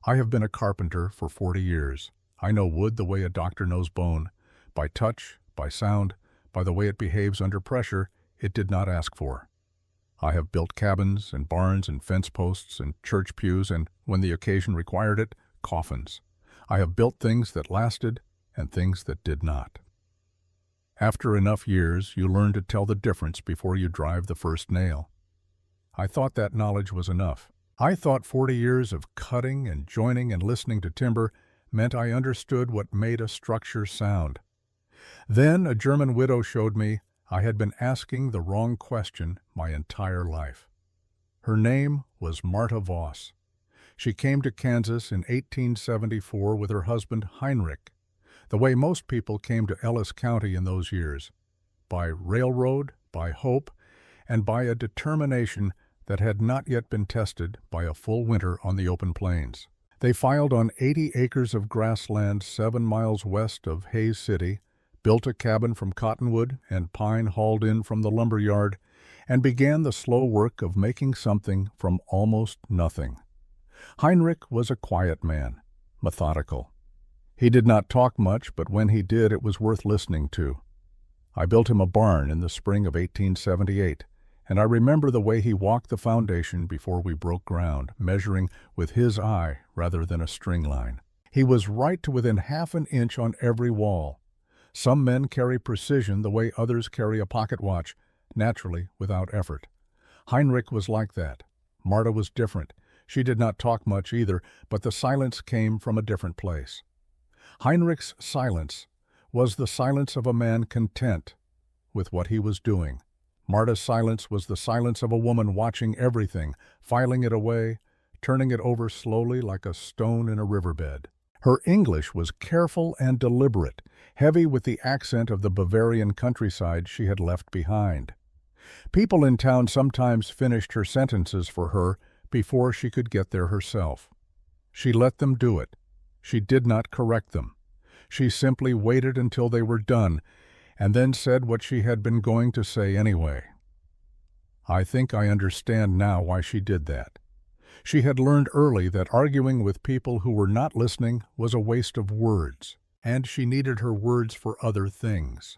I have been a carpenter for 40 years. I know wood the way a doctor knows bone. By touch, by sound, by the way it behaves under pressure, it did not ask for. I have built cabins and barns and fence posts and church pews and, when the occasion required it, coffins. I have built things that lasted and things that did not. After enough years, you learn to tell the difference before you drive the first nail. I thought that knowledge was enough. I thought 40 years of cutting and joining and listening to timber meant I understood what made a structure sound. Then a German widow showed me I had been asking the wrong question my entire life. Her name was Martha Voss. She came to Kansas in 1874 with her husband Heinrich, the way most people came to Ellis County in those years, by railroad, by hope, and by a determination that had not yet been tested by a full winter on the open plains. They filed on 80 acres of grassland 7 miles west of Hays City, built a cabin from cottonwood and pine hauled in from the lumber yard, and began the slow work of making something from almost nothing. Heinrich was a quiet man, methodical. He did not talk much, but when he did, it was worth listening to. I built him a barn in the spring of 1878, and I remember the way he walked the foundation before we broke ground, measuring with his eye rather than a string line. He was right to within half an inch on every wall. Some men carry precision the way others carry a pocket watch, naturally, without effort. Heinrich was like that. Martha was different. She did not talk much either, but the silence came from a different place. Heinrich's silence was the silence of a man content with what he was doing. Martha's silence was the silence of a woman watching everything, filing it away, turning it over slowly like a stone in a riverbed. Her English was careful and deliberate, heavy with the accent of the Bavarian countryside she had left behind. People in town sometimes finished her sentences for her before she could get there herself. She let them do it. She did not correct them. She simply waited until they were done, and then said what she had been going to say anyway. I think I understand now why she did that. She had learned early that arguing with people who were not listening was a waste of words, and she needed her words for other things.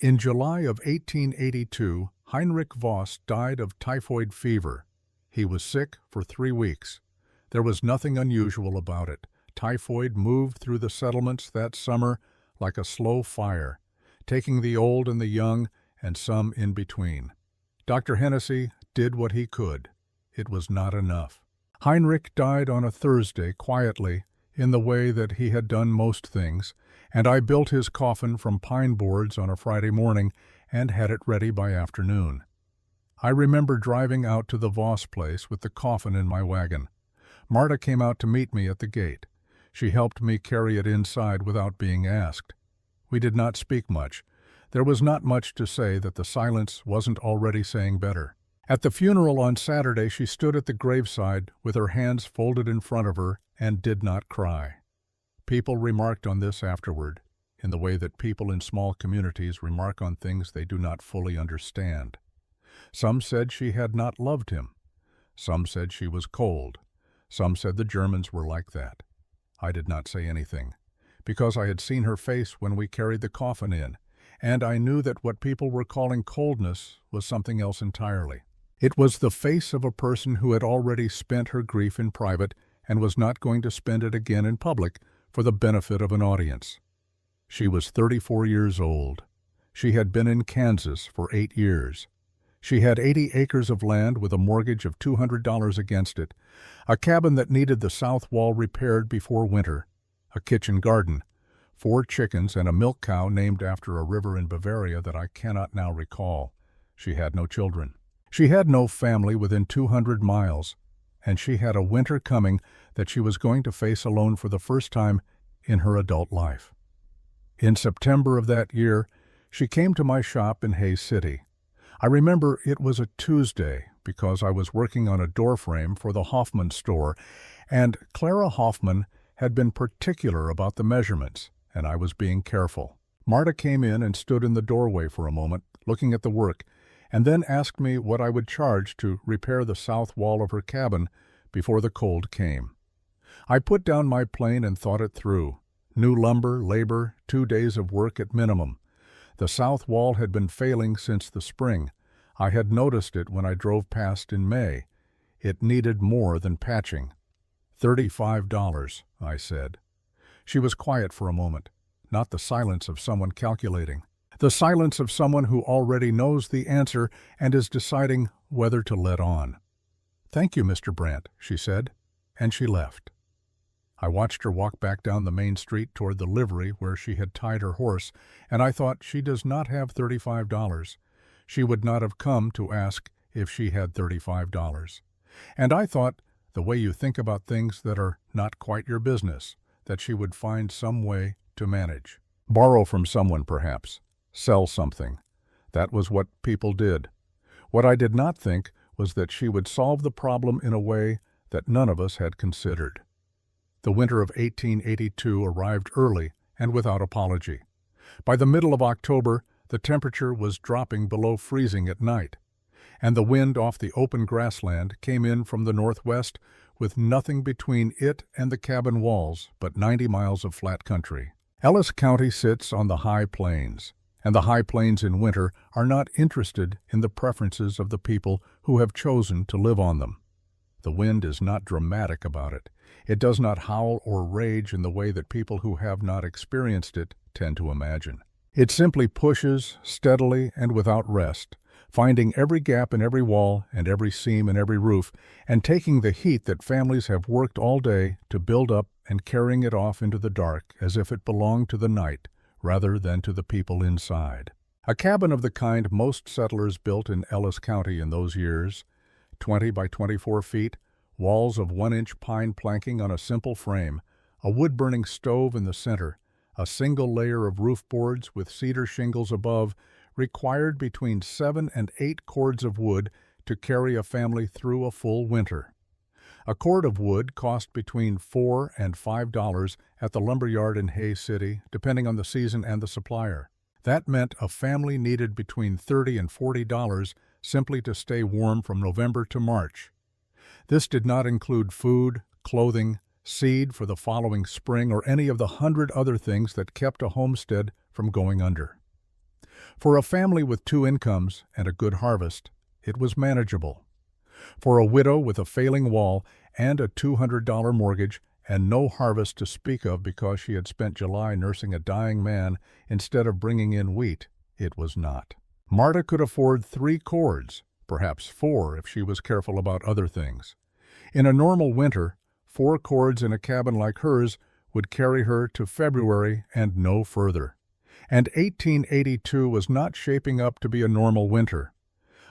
In July of 1882, Heinrich Voss died of typhoid fever. He was sick for 3 weeks. There was nothing unusual about it. Typhoid moved through the settlements that summer like a slow fire, taking the old and the young and some in between. Dr. Hennessy did what he could. It was not enough. Heinrich died on a Thursday quietly, in the way that he had done most things, and I built his coffin from pine boards on a Friday morning and had it ready by afternoon. I remember driving out to the Voss place with the coffin in my wagon. Martha came out to meet me at the gate. She helped me carry it inside without being asked. We did not speak much. There was not much to say that the silence wasn't already saying better. At the funeral on Saturday, she stood at the graveside with her hands folded in front of her and did not cry. People remarked on this afterward, in the way that people in small communities remark on things they do not fully understand. Some said she had not loved him. Some said she was cold. Some said the Germans were like that. I did not say anything, because I had seen her face when we carried the coffin in, and I knew that what people were calling coldness was something else entirely. It was the face of a person who had already spent her grief in private and was not going to spend it again in public for the benefit of an audience. She was 34 years old. She had been in Kansas for 8 years. She had 80 acres of land with a mortgage of $200 against it, a cabin that needed the south wall repaired before winter, a kitchen garden, 4 chickens, and a milk cow named after a river in Bavaria that I cannot now recall. She had no children. She had no family within 200 miles, and she had a winter coming that she was going to face alone for the first time in her adult life. In September of that year, she came to my shop in Hays City. I remember it was a Tuesday because I was working on a door frame for the Hoffman store, and Clara Hoffman had been particular about the measurements, and I was being careful. Martha came in and stood in the doorway for a moment, looking at the work, and then asked me what I would charge to repair the south wall of her cabin before the cold came. I put down my plane and thought it through. New lumber, labor, 2 days of work at minimum. The south wall had been failing since the spring. I had noticed it when I drove past in May. It needed more than patching. $35, I said. She was quiet for a moment, not the silence of someone calculating. The silence of someone who already knows the answer and is deciding whether to let on. "Thank you, Mr. Brandt," she said, and she left. I watched her walk back down the main street toward the livery where she had tied her horse, and I thought, she does not have $35. She would not have come to ask if she had $35. And I thought, the way you think about things that are not quite your business, that she would find some way to manage. Borrow from someone, perhaps. Sell something. That was what people did. What I did not think was that she would solve the problem in a way that none of us had considered. The winter of 1882 arrived early and without apology. By the middle of October, the temperature was dropping below freezing at night, and the wind off the open grassland came in from the northwest with nothing between it and the cabin walls but 90 miles of flat country. Ellis County sits on the high plains, and the high plains in winter are not interested in the preferences of the people who have chosen to live on them. The wind is not dramatic about it. It does not howl or rage in the way that people who have not experienced it tend to imagine. It simply pushes steadily and without rest, finding every gap in every wall and every seam in every roof, and taking the heat that families have worked all day to build up and carrying it off into the dark as if it belonged to the night rather than to the people inside. A cabin of the kind most settlers built in Ellis County in those years, 20 by 24 feet, walls of 1-inch pine planking on a simple frame, a wood-burning stove in the center, a single layer of roof boards with cedar shingles above, required between 7 and 8 cords of wood to carry a family through a full winter. A cord of wood cost between $4 and $5 at the lumberyard in Hay City, depending on the season and the supplier. That meant a family needed between $30 and $40 simply to stay warm from November to March. This did not include food, clothing, seed for the following spring, or any of the 100 other things that kept a homestead from going under. For a family with 2 incomes and a good harvest, it was manageable. For a widow with a failing wall and a $200 mortgage and no harvest to speak of because she had spent July nursing a dying man instead of bringing in wheat, it was not. Marta could afford 3 cords, perhaps 4 if she was careful about other things. In a normal winter, 4 cords in a cabin like hers would carry her to February and no further. And 1882 was not shaping up to be a normal winter.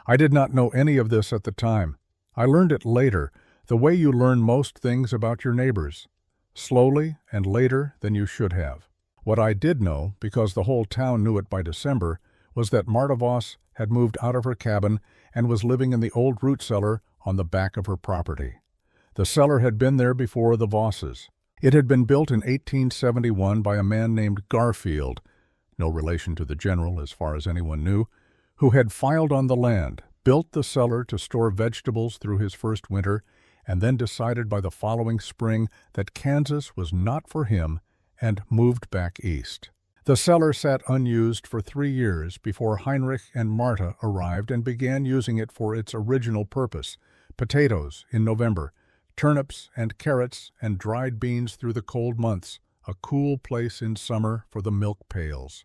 I did not know any of this at the time. I learned it later, the way you learn most things about your neighbors, slowly and later than you should have. What I did know, because the whole town knew it by December, was that Marta Voss had moved out of her cabin and was living in the old root cellar on the back of her property. The cellar had been there before the Vosses. It had been built in 1871 by a man named Garfield, no relation to the general as far as anyone knew, who had filed on the land, built the cellar to store vegetables through his first winter, and then decided by the following spring that Kansas was not for him and moved back east. The cellar sat unused for 3 years before Heinrich and Marta arrived and began using it for its original purpose: potatoes in November, turnips and carrots and dried beans through the cold months, a cool place in summer for the milk pails.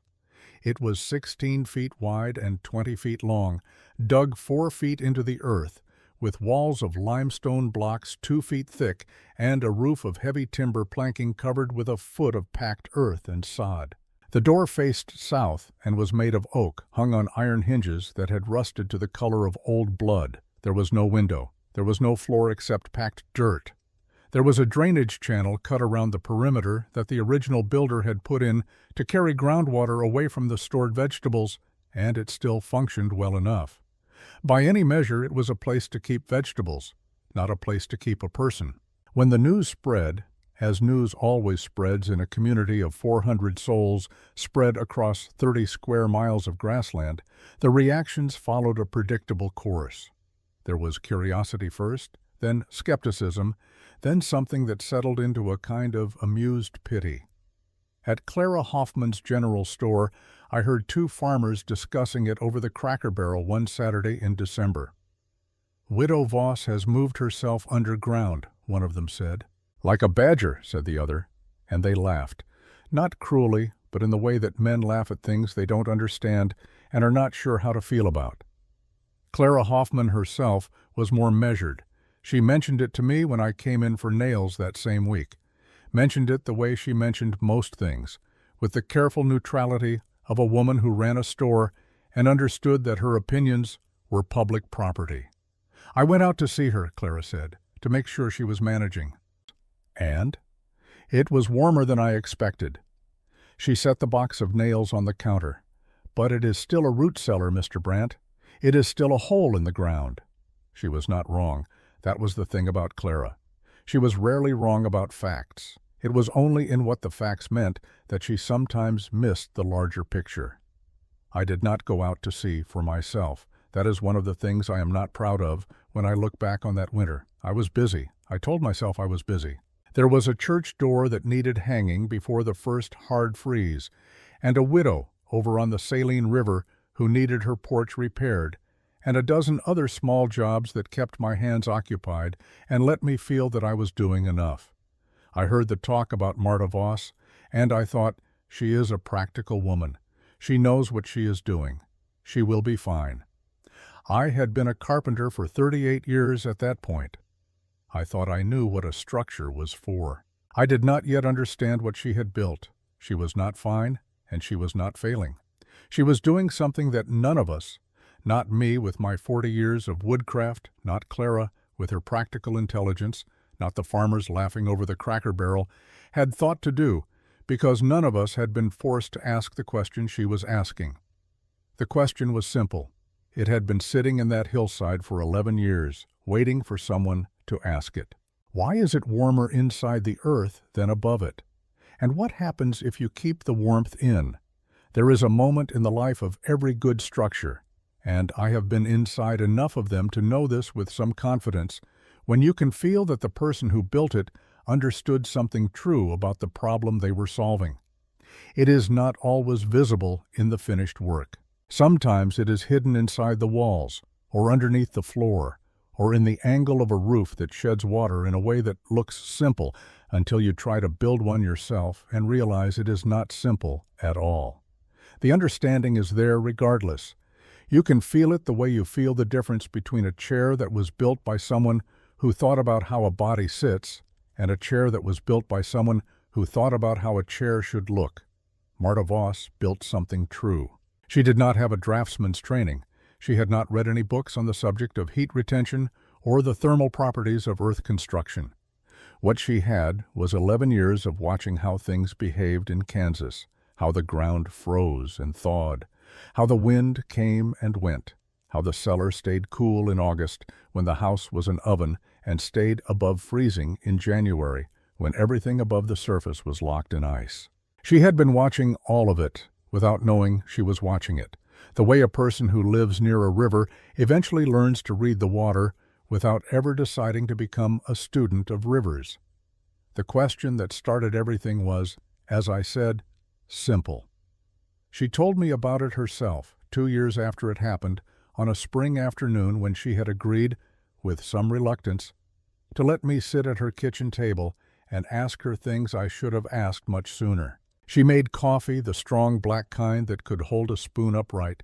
It was 16 feet wide and 20 feet long, dug 4 feet into the earth, with walls of limestone blocks 2 feet thick and a roof of heavy timber planking covered with a foot of packed earth and sod. The door faced south and was made of oak, hung on iron hinges that had rusted to the color of old blood. There was no window. There was no floor except packed dirt. There was a drainage channel cut around the perimeter that the original builder had put in to carry groundwater away from the stored vegetables, and it still functioned well enough. By any measure, it was a place to keep vegetables, not a place to keep a person. When the news spread, as news always spreads in a community of 400 souls spread across 30 square miles of grassland, the reactions followed a predictable course. There was curiosity first, then skepticism, then something that settled into a kind of amused pity. At Clara Hoffman's general store, I heard two farmers discussing it over the Cracker Barrel one Saturday in December. "Widow Voss has moved herself underground," one of them said. "Like a badger," said the other, and they laughed. Not cruelly, but in the way that men laugh at things they don't understand and are not sure how to feel about. Clara Hoffman herself was more measured. She mentioned it to me when I came in for nails that same week. Mentioned it the way she mentioned most things, with the careful neutrality of a woman who ran a store and understood that her opinions were public property. "I went out to see her," Clara said, "to make sure she was managing." And? It was warmer than I expected. She set the box of nails on the counter. "But it is still a root cellar, Mr. Brandt. It is still a hole in the ground." She was not wrong. That was the thing about Clara. She was rarely wrong about facts. It was only in what the facts meant that she sometimes missed the larger picture. I did not go out to see for myself. That is one of the things I am not proud of when I look back on that winter. I was busy. I told myself I was busy. There was a church door that needed hanging before the first hard freeze, and a widow over on the Saline River who needed her porch repaired, and a dozen other small jobs that kept my hands occupied and let me feel that I was doing enough. I heard the talk about Marta Voss, and I thought, she is a practical woman. She knows what she is doing. She will be fine. I had been a carpenter for 38 years at that point. I thought I knew what a structure was for. I did not yet understand what she had built. She was not fine, and she was not failing. She was doing something that none of us, not me with my 40 years of woodcraft, not Clara with her practical intelligence, not the farmers laughing over the Cracker Barrel, had thought to do, because none of us had been forced to ask the question she was asking. The question was simple. It had been sitting in that hillside for 11 years, waiting for someone to ask it. Why is it warmer inside the earth than above it? And what happens if you keep the warmth in? There is a moment in the life of every good structure, and I have been inside enough of them to know this with some confidence, when you can feel that the person who built it understood something true about the problem they were solving. It is not always visible in the finished work. Sometimes it is hidden inside the walls, or underneath the floor, or in the angle of a roof that sheds water in a way that looks simple until you try to build one yourself and realize it is not simple at all. The understanding is there regardless. You can feel it the way you feel the difference between a chair that was built by someone who thought about how a body sits and a chair that was built by someone who thought about how a chair should look. Marta Voss built something true. She did not have a draftsman's training. She had not read any books on the subject of heat retention or the thermal properties of earth construction. What she had was 11 years of watching how things behaved in Kansas, how the ground froze and thawed, how the wind came and went, how the cellar stayed cool in August when the house was an oven and stayed above freezing in January when everything above the surface was locked in ice. She had been watching all of it without knowing she was watching it. The way a person who lives near a river eventually learns to read the water without ever deciding to become a student of rivers. The question that started everything was, as I said, simple. She told me about it herself 2 years after it happened, on a spring afternoon when she had agreed, with some reluctance, to let me sit at her kitchen table and ask her things I should have asked much sooner. She made coffee, the strong black kind that could hold a spoon upright,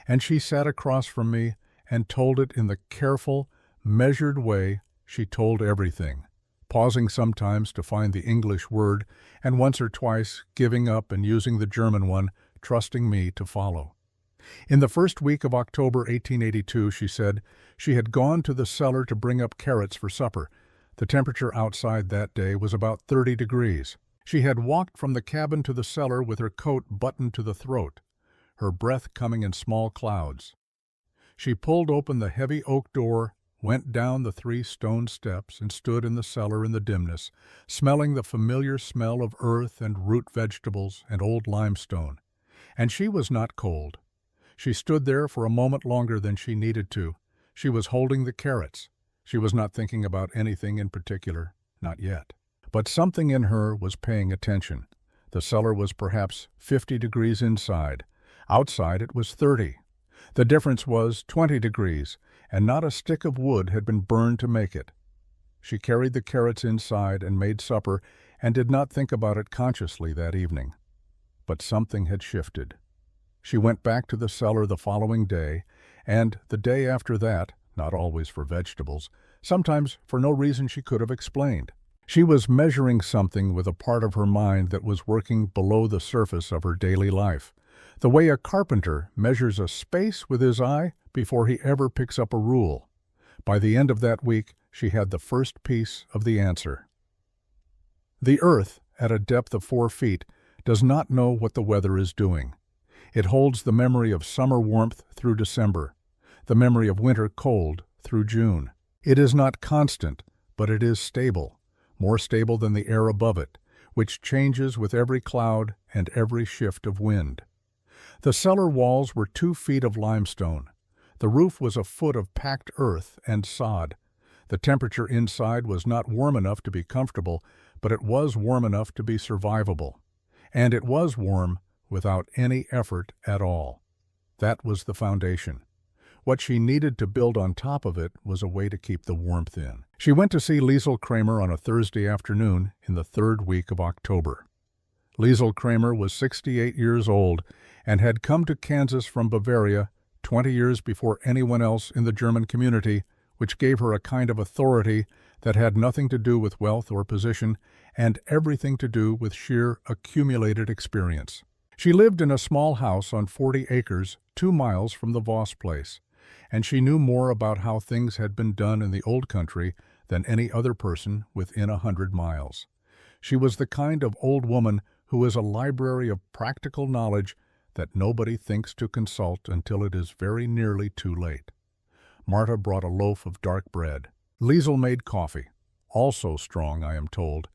and she sat across from me and told it in the careful, measured way she told everything, pausing sometimes to find the English word and once or twice giving up and using the German one, trusting me to follow. In the first week of October 1882, she said, she had gone to the cellar to bring up carrots for supper. The temperature outside that day was about 30 degrees. She had walked from the cabin to the cellar with her coat buttoned to the throat, her breath coming in small clouds. She pulled open the heavy oak door, went down the 3 stone steps, and stood in the cellar in the dimness, smelling the familiar smell of earth and root vegetables and old limestone. And she was not cold. She stood there for a moment longer than she needed to. She was holding the carrots. She was not thinking about anything in particular. not yet. But something in her was paying attention. The cellar was perhaps 50 degrees inside. Outside it was 30. The difference was 20 degrees, and not a stick of wood had been burned to make it. She carried the carrots inside and made supper, and did not think about it consciously that evening. But something had shifted. She went back to the cellar the following day, and the day after that, not always for vegetables, sometimes for no reason she could have explained. She was measuring something with a part of her mind that was working below the surface of her daily life, the way a carpenter measures a space with his eye before he ever picks up a rule. By the end of that week, she had the first piece of the answer. The earth, at a depth of 4 feet, does not know what the weather is doing. It holds the memory of summer warmth through December, the memory of winter cold through June. It is not constant, but it is stable, more stable than the air above it, which changes with every cloud and every shift of wind. The cellar walls were 2 feet of limestone. The roof was a foot of packed earth and sod. The temperature inside was not warm enough to be comfortable, but it was warm enough to be survivable. And it was warm without any effort at all. That was the foundation. What she needed to build on top of it was a way to keep the warmth in. She went to see Liesl Kramer on a Thursday afternoon in the 3rd week of October. Liesl Kramer was 68 years old and had come to Kansas from Bavaria 20 years before anyone else in the German community, which gave her a kind of authority that had nothing to do with wealth or position and everything to do with sheer accumulated experience. She lived in a small house on 40 acres, 2 miles from the Voss place, and she knew more about how things had been done in the old country than any other person within 100 miles. She was the kind of old woman who is a library of practical knowledge that nobody thinks to consult until it is very nearly too late. Marta brought a loaf of dark bread. Liesl made coffee, also strong, I am told,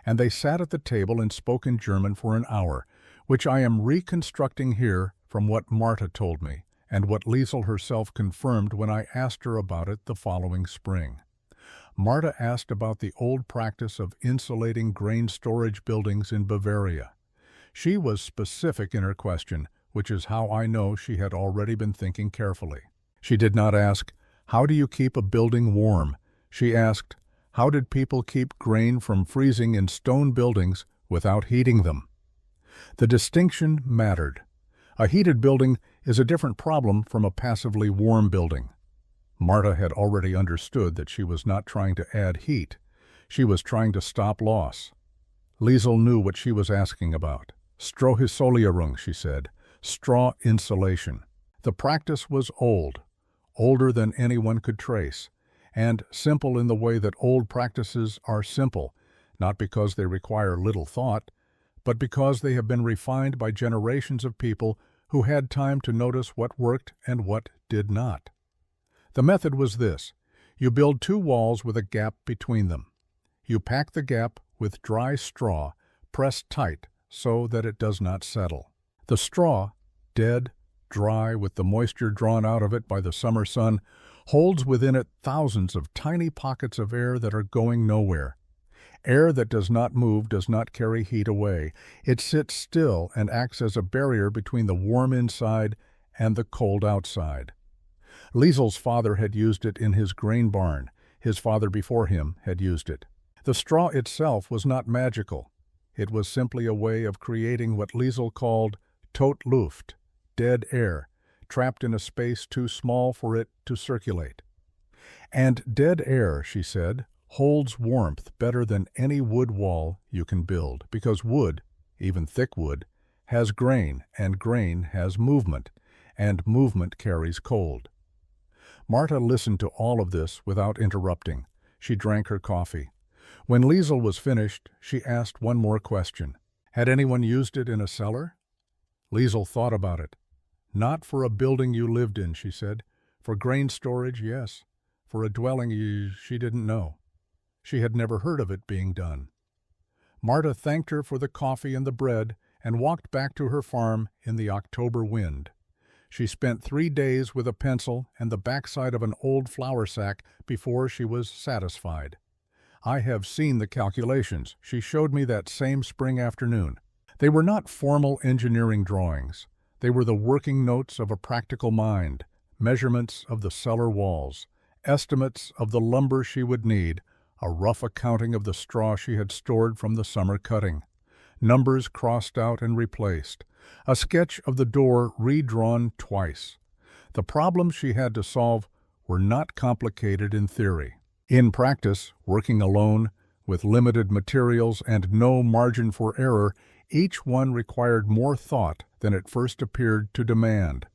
and they sat at the table and spoke in German for an hour, which I am reconstructing here from what Marta told me, and what Liesl herself confirmed when I asked her about it the following spring. Marta asked about the old practice of insulating grain storage buildings in Bavaria. She was specific in her question, which is how I know she had already been thinking carefully. She did not ask, "How do you keep a building warm?" She asked, "How did people keep grain from freezing in stone buildings without heating them?" The distinction mattered. A heated building is a different problem from a passively warm building. Marta had already understood that she was not trying to add heat. She was trying to stop loss. Liesl knew what she was asking about. Strohisolierung, she said, straw insulation. The practice was old, older than anyone could trace, and simple in the way that old practices are simple, not because they require little thought, but because they have been refined by generations of people who had time to notice what worked and what did not. The method was this. You build 2 walls with a gap between them. You pack the gap with dry straw, pressed tight so that it does not settle. The straw, dead, dry, with the moisture drawn out of it by the summer sun, holds within it thousands of tiny pockets of air that are going nowhere. Air that does not move does not carry heat away. It sits still and acts as a barrier between the warm inside and the cold outside. Liesl's father had used it in his grain barn. His father before him had used it. The straw itself was not magical. It was simply a way of creating what Liesl called tot Luft, dead air, trapped in a space too small for it to circulate. And dead air, she said, holds warmth better than any wood wall you can build, because wood, even thick wood, has grain, and grain has movement, and movement carries cold. Marta listened to all of this without interrupting. She drank her coffee. When Liesl was finished, she asked one more question. Had anyone used it in a cellar? Liesl thought about it. Not for a building you lived in, she said. For grain storage, yes. For a dwelling, she didn't know. She had never heard of it being done. Marta thanked her for the coffee and the bread and walked back to her farm in the October wind. She spent 3 days with a pencil and the backside of an old flour sack before she was satisfied. I have seen the calculations. She showed me that same spring afternoon. They were not formal engineering drawings. They were the working notes of a practical mind, measurements of the cellar walls, estimates of the lumber she would need, a rough accounting of the straw she had stored from the summer cutting, numbers crossed out and replaced, a sketch of the door redrawn twice. The problems she had to solve were not complicated in theory. In practice, working alone, with limited materials and no margin for error, each one required more thought than it first appeared to demand.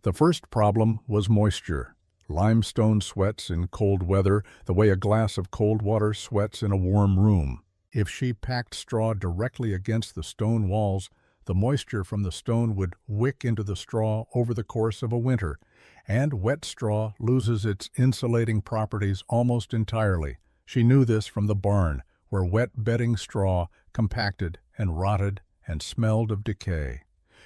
The first problem was moisture. Limestone sweats in cold weather the way a glass of cold water sweats in a warm room. If she packed straw directly against the stone walls, the moisture from the stone would wick into the straw over the course of a winter, and wet straw loses its insulating properties almost entirely. She knew this from the barn, where wet bedding straw compacted and rotted and smelled of decay.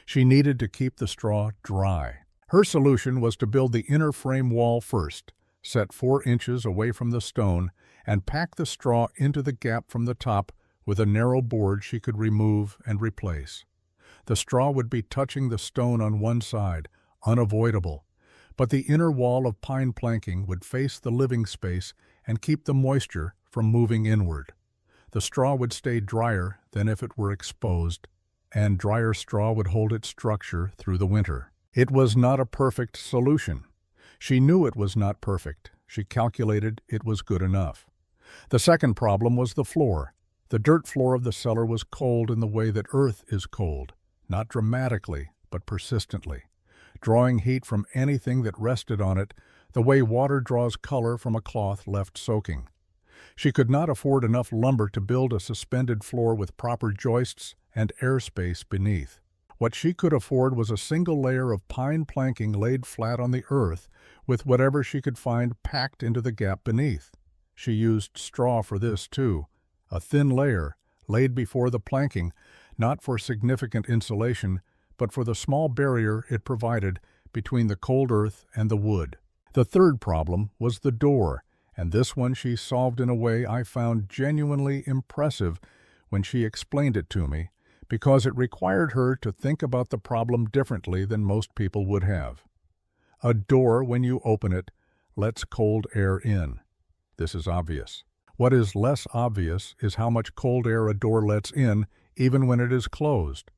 She needed to keep the straw dry. Her solution was to build the inner frame wall first, set 4 inches away from the stone, and pack the straw into the gap from the top with a narrow board she could remove and replace. The straw would be touching the stone on one side, unavoidable, but the inner wall of pine planking would face the living space and keep the moisture from moving inward. The straw would stay drier than if it were exposed, and drier straw would hold its structure through the winter. It was not a perfect solution. She knew it was not perfect. She calculated it was good enough. The second problem was the floor. The dirt floor of the cellar was cold in the way that earth is cold, not dramatically, but persistently, drawing heat from anything that rested on it, the way water draws color from a cloth left soaking. She could not afford enough lumber to build a suspended floor with proper joists and airspace beneath. What she could afford was a single layer of pine planking laid flat on the earth, with whatever she could find packed into the gap beneath. She used straw for this, too, a thin layer laid before the planking, not for significant insulation, but for the small barrier it provided between the cold earth and the wood. The third problem was the door, and this one she solved in a way I found genuinely impressive when she explained it to me, because it required her to think about the problem differently than most people would have. A door, when you open it, lets cold air in. This is obvious. What is less obvious is how much cold air a door lets in, even when it is closed,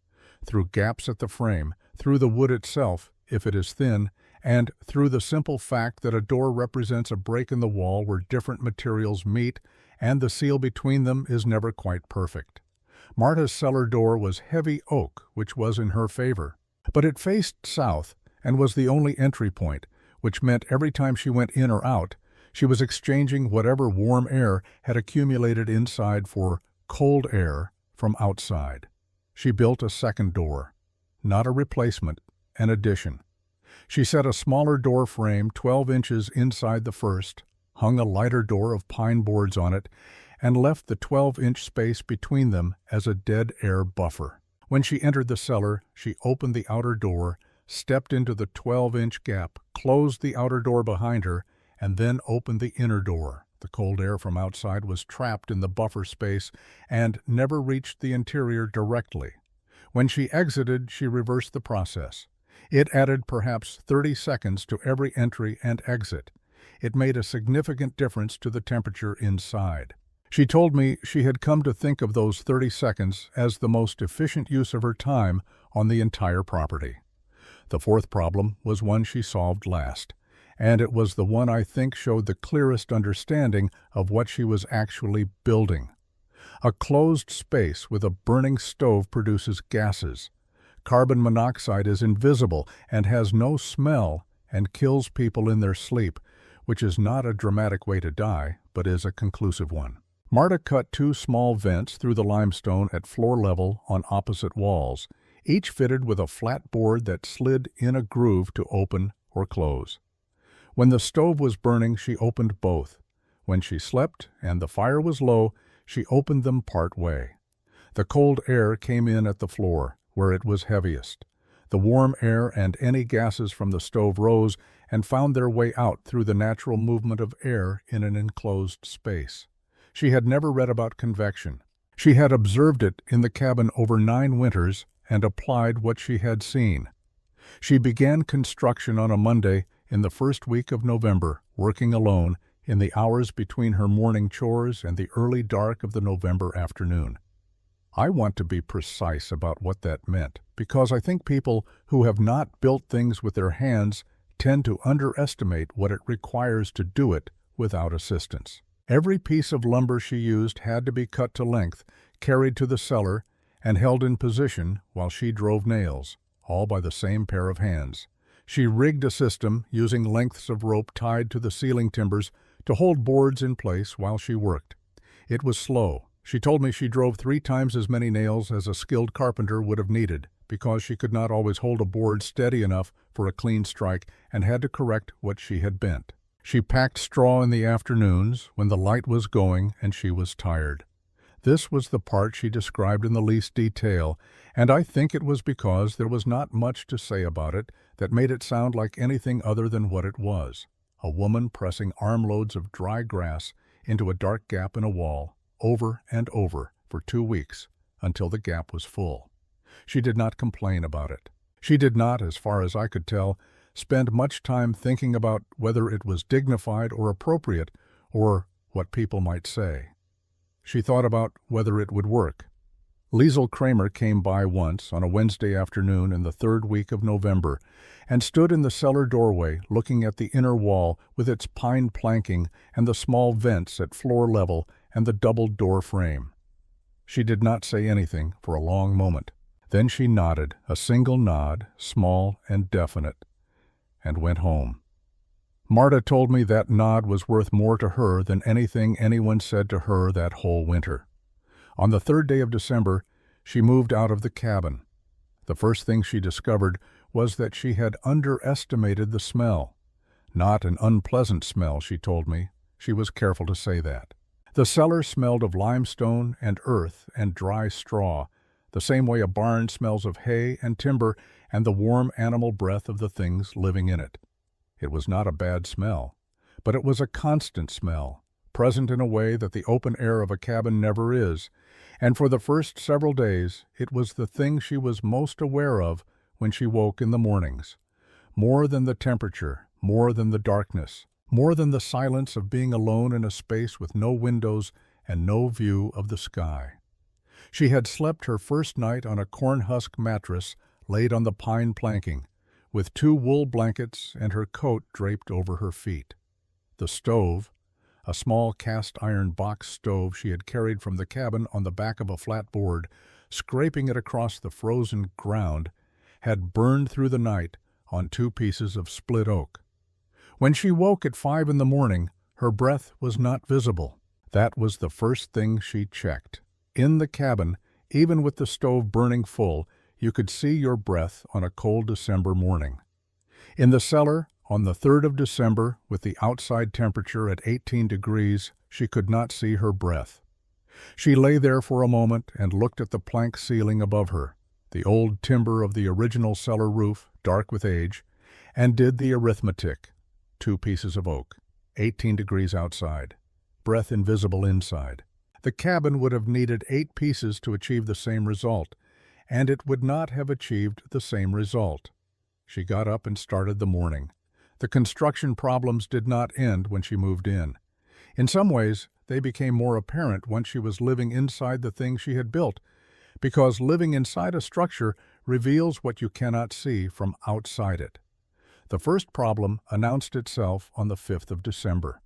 through gaps at the frame, through the wood itself, if it is thin, and through the simple fact that a door represents a break in the wall where different materials meet, and the seal between them is never quite perfect. Marta's cellar door was heavy oak, which was in her favor, but it faced south and was the only entry point, which meant every time she went in or out, she was exchanging whatever warm air had accumulated inside for cold air from outside. She built a second door, not a replacement, an addition. She set a smaller door frame 12 inches inside the first, hung a lighter door of pine boards on it, and left the 12-inch space between them as a dead air buffer. When she entered the cellar, she opened the outer door, stepped into the 12-inch gap, closed the outer door behind her, and then opened the inner door. The cold air from outside was trapped in the buffer space and never reached the interior directly. When she exited, she reversed the process. It added perhaps 30 seconds to every entry and exit. It made a significant difference to the temperature inside. She told me she had come to think of those 30 seconds as the most efficient use of her time on the entire property. The fourth problem was one she solved last, and it was the one I think showed the clearest understanding of what she was actually building. A closed space with a burning stove produces gases. Carbon monoxide is invisible and has no smell and kills people in their sleep, which is not a dramatic way to die, but is a conclusive one. Marta cut 2 small vents through the limestone at floor level on opposite walls, each fitted with a flat board that slid in a groove to open or close. When the stove was burning, she opened both. When she slept and the fire was low, she opened them part way. The cold air came in at the floor, where it was heaviest. The warm air and any gases from the stove rose and found their way out through the natural movement of air in an enclosed space. She had never read about convection. She had observed it in the cabin over 9 winters and applied what she had seen. She began construction on a Monday in the first week of November, working alone in the hours between her morning chores and the early dark of the November afternoon. I want to be precise about what that meant, because I think people who have not built things with their hands tend to underestimate what it requires to do it without assistance. Every piece of lumber she used had to be cut to length, carried to the cellar, and held in position while she drove nails, all by the same pair of hands. She rigged a system using lengths of rope tied to the ceiling timbers to hold boards in place while she worked. It was slow. She told me she drove 3 times as many nails as a skilled carpenter would have needed, because she could not always hold a board steady enough for a clean strike and had to correct what she had bent. She packed straw in the afternoons when the light was going and she was tired. This was the part she described in the least detail, and I think it was because there was not much to say about it that made it sound like anything other than what it was: a woman pressing armloads of dry grass into a dark gap in a wall, over and over for 2 weeks, until the gap was full. She did not complain about it. She did not, as far as I could tell, spend much time thinking about whether it was dignified or appropriate, or what people might say. She thought about whether it would work. Liesel Kramer came by once on a Wednesday afternoon in the 3rd week of November and stood in the cellar doorway looking at the inner wall with its pine planking and the small vents at floor level and the double door frame. She did not say anything for a long moment. Then she nodded, a single nod, small and definite, and went home. Marta told me that nod was worth more to her than anything anyone said to her that whole winter. On the 3rd day of December, she moved out of the cabin. The first thing she discovered was that she had underestimated the smell. Not an unpleasant smell, she told me. She was careful to say that. The cellar smelled of limestone and earth and dry straw, the same way a barn smells of hay and timber and the warm animal breath of the things living in it. It was not a bad smell, but it was a constant smell, present in a way that the open air of a cabin never is, and for the first several days it was the thing she was most aware of when she woke in the mornings. More than the temperature, more than the darkness, more than the silence of being alone in a space with no windows and no view of the sky. She had slept her first night on a corn-husk mattress laid on the pine planking, with 2 wool blankets and her coat draped over her feet. The stove, a small cast-iron box stove she had carried from the cabin on the back of a flat board, scraping it across the frozen ground, had burned through the night on 2 pieces of split oak. When she woke at 5 in the morning, her breath was not visible. That was the first thing she checked. In the cabin, even with the stove burning full, you could see your breath on a cold December morning. In the cellar, on the 3rd of December, with the outside temperature at 18 degrees, she could not see her breath. She lay there for a moment and looked at the plank ceiling above her, the old timber of the original cellar roof, dark with age, and did the arithmetic. 2 pieces of oak, 18 degrees outside, breath invisible inside. The cabin would have needed 8 pieces to achieve the same result, and it would not have achieved the same result. She got up and started the morning. The construction problems did not end when she moved in. In some ways, they became more apparent once she was living inside the thing she had built, because living inside a structure reveals what you cannot see from outside it. The first problem announced itself on the 5th of December.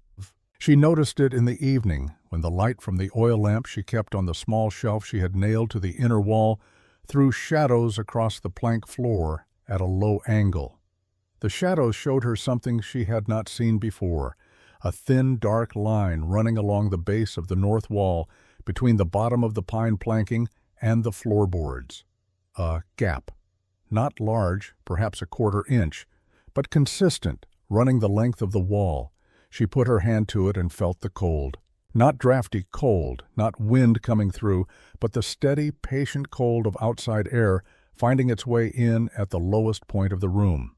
She noticed it in the evening, when the light from the oil lamp she kept on the small shelf she had nailed to the inner wall threw shadows across the plank floor at a low angle. The shadows showed her something she had not seen before, a thin, dark line running along the base of the north wall between the bottom of the pine planking and the floorboards. A gap. Not large, perhaps a 1/4 inch, but consistent, running the length of the wall. She put her hand to it and felt the cold. Not drafty cold, not wind coming through, but the steady, patient cold of outside air finding its way in at the lowest point of the room.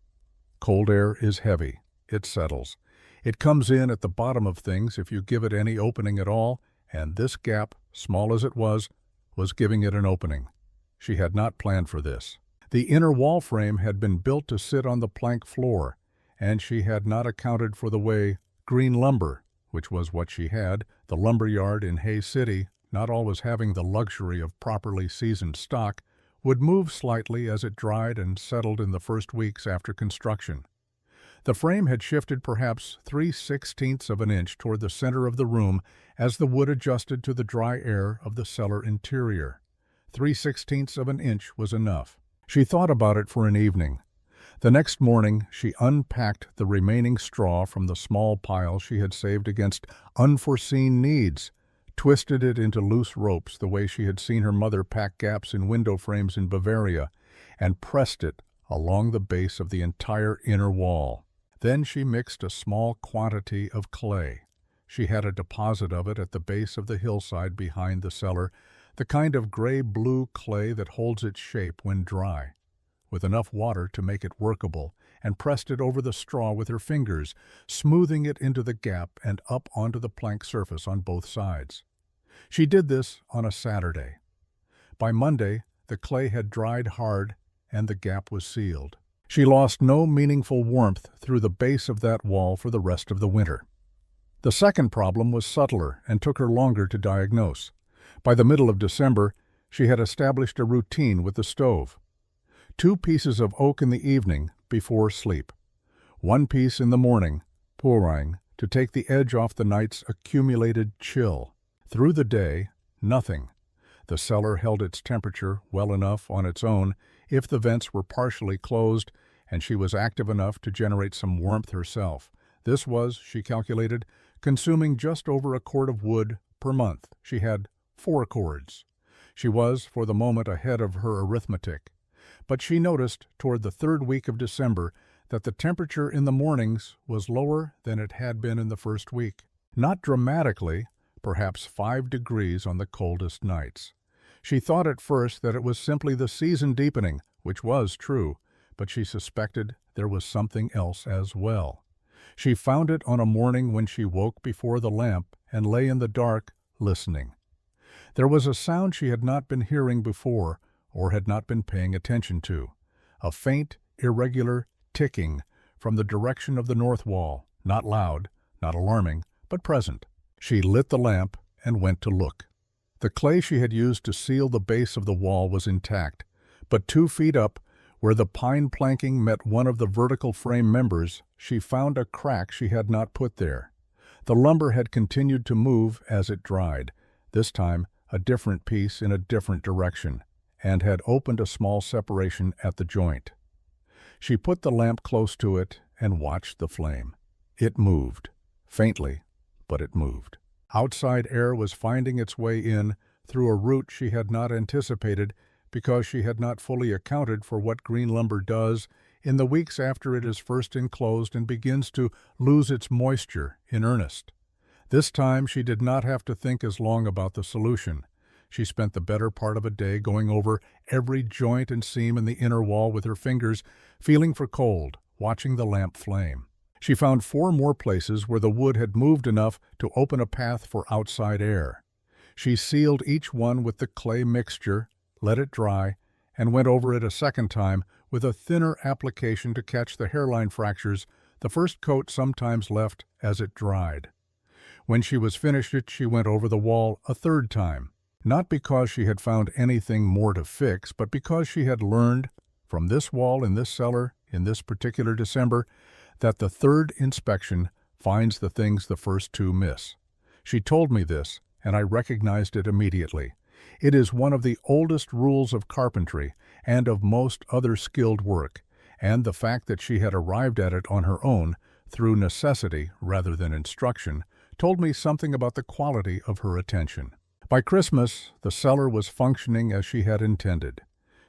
Cold air is heavy. It settles. It comes in at the bottom of things if you give it any opening at all, and this gap, small as it was giving it an opening. She had not planned for this. The inner wall frame had been built to sit on the plank floor, and she had not accounted for the way green lumber, which was what she had, the lumber yard in Hay City, not always having the luxury of properly seasoned stock, would move slightly as it dried and settled in the first weeks after construction. The frame had shifted perhaps 3/16 of an inch toward the center of the room as the wood adjusted to the dry air of the cellar interior. 3/16 of an inch was enough. She thought about it for an evening. The next morning she unpacked the remaining straw from the small pile she had saved against unforeseen needs, twisted it into loose ropes the way she had seen her mother pack gaps in window frames in Bavaria, and pressed it along the base of the entire inner wall. Then she mixed a small quantity of clay. She had a deposit of it at the base of the hillside behind the cellar, the kind of gray-blue clay that holds its shape when dry, with enough water to make it workable, and pressed it over the straw with her fingers, smoothing it into the gap and up onto the plank surface on both sides. She did this on a Saturday. By Monday, the clay had dried hard and the gap was sealed. She lost no meaningful warmth through the base of that wall for the rest of the winter. The second problem was subtler and took her longer to diagnose. By the middle of December, she had established a routine with the stove. 2 pieces of oak in the evening before sleep. 1 piece in the morning, pouring, to take the edge off the night's accumulated chill. Through the day, nothing. The cellar held its temperature well enough on its own if the vents were partially closed and she was active enough to generate some warmth herself. This was, she calculated, consuming just over a cord of wood per month. She had 4 cords. She was, for the moment, ahead of her arithmetic. But she noticed, toward the 3rd week of December, that the temperature in the mornings was lower than it had been in the first week. Not dramatically, perhaps 5 degrees on the coldest nights. She thought at first that it was simply the season deepening, which was true, but she suspected there was something else as well. She found it on a morning when she woke before the lamp and lay in the dark, listening. There was a sound she had not been hearing before or had not been paying attention to, a faint, irregular ticking from the direction of the north wall, not loud, not alarming, but present. She lit the lamp and went to look. The clay she had used to seal the base of the wall was intact, but 2 feet up, where the pine planking met one of the vertical frame members, she found a crack she had not put there. The lumber had continued to move as it dried, this time a different piece in a different direction, and had opened a small separation at the joint. She put the lamp close to it and watched the flame. It moved, faintly, but it moved. Outside air was finding its way in through a route she had not anticipated because she had not fully accounted for what green lumber does in the weeks after it is first enclosed and begins to lose its moisture in earnest. This time she did not have to think as long about the solution. She spent the better part of a day going over every joint and seam in the inner wall with her fingers, feeling for cold, watching the lamp flame. She found 4 more places where the wood had moved enough to open a path for outside air. She sealed each one with the clay mixture, let it dry, and went over it a second time with a thinner application to catch the hairline fractures the first coat sometimes left as it dried. When she was finished she went over the wall a 3rd time, not because she had found anything more to fix, but because she had learned from this wall in this cellar in this particular December that the 3rd inspection finds the things the first 2 miss. She told me this, and I recognized it immediately. It is one of the oldest rules of carpentry and of most other skilled work, and the fact that she had arrived at it on her own, through necessity rather than instruction, told me something about the quality of her attention. By Christmas, the cellar was functioning as she had intended.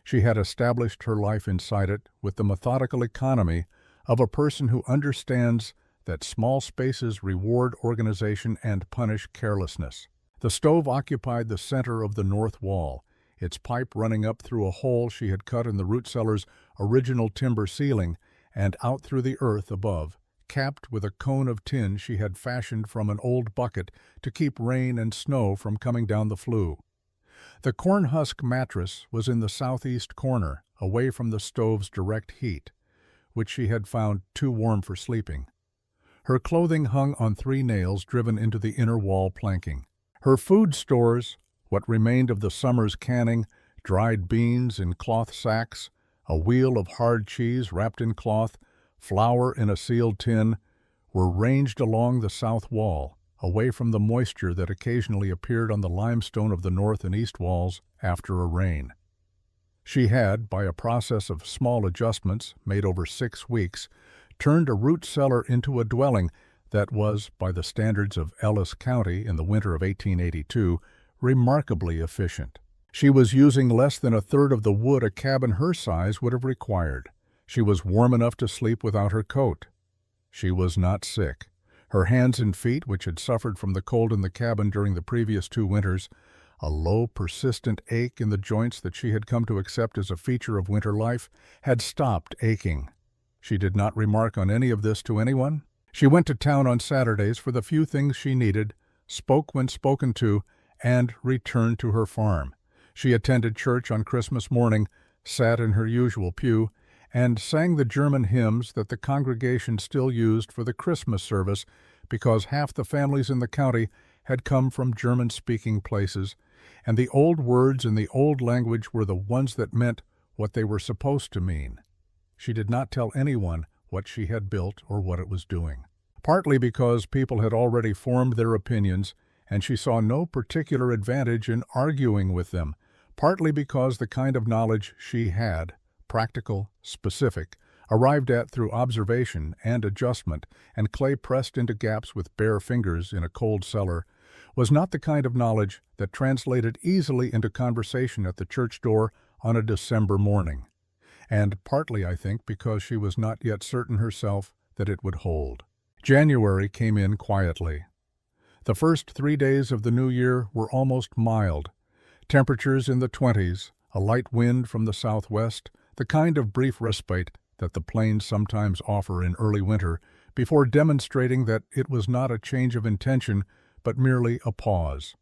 She had established her life inside it with the methodical economy of a person who understands that small spaces reward organization and punish carelessness. The stove occupied the center of the north wall, its pipe running up through a hole she had cut in the root cellar's original timber ceiling and out through the earth above, capped with a cone of tin she had fashioned from an old bucket to keep rain and snow from coming down the flue. The corn husk mattress was in the southeast corner, away from the stove's direct heat, which she had found too warm for sleeping. Her clothing hung on 3 nails driven into the inner wall planking. Her food stores, what remained of the summer's canning, dried beans in cloth sacks, a wheel of hard cheese wrapped in cloth, flour in a sealed tin, were ranged along the south wall, away from the moisture that occasionally appeared on the limestone of the north and east walls after a rain. She had, by a process of small adjustments made over 6 weeks, turned a root cellar into a dwelling that was, by the standards of Ellis County in the winter of 1882, remarkably efficient. She was using less than 1/3 of the wood a cabin her size would have required. She was warm enough to sleep without her coat. She was not sick. Her hands and feet, which had suffered from the cold in the cabin during the previous 2 winters, a low, persistent ache in the joints that she had come to accept as a feature of winter life, had stopped aching. She did not remark on any of this to anyone. She went to town on Saturdays for the few things she needed, spoke when spoken to, and returned to her farm. She attended church on Christmas morning, sat in her usual pew, and sang the German hymns that the congregation still used for the Christmas service because half the families in the county had come from German-speaking places, and the old words in the old language were the ones that meant what they were supposed to mean. She did not tell anyone what she had built or what it was doing, partly because people had already formed their opinions, and she saw no particular advantage in arguing with them, partly because the kind of knowledge she had, practical, specific, arrived at through observation and adjustment, and clay pressed into gaps with bare fingers in a cold cellar, was not the kind of knowledge that translated easily into conversation at the church door on a December morning, and partly, I think, because she was not yet certain herself that it would hold. January came in quietly. The first 3 days of the new year were almost mild. Temperatures in the 20s, a light wind from the southwest, the kind of brief respite that the plains sometimes offer in early winter before demonstrating that it was not a change of intention but merely a pause.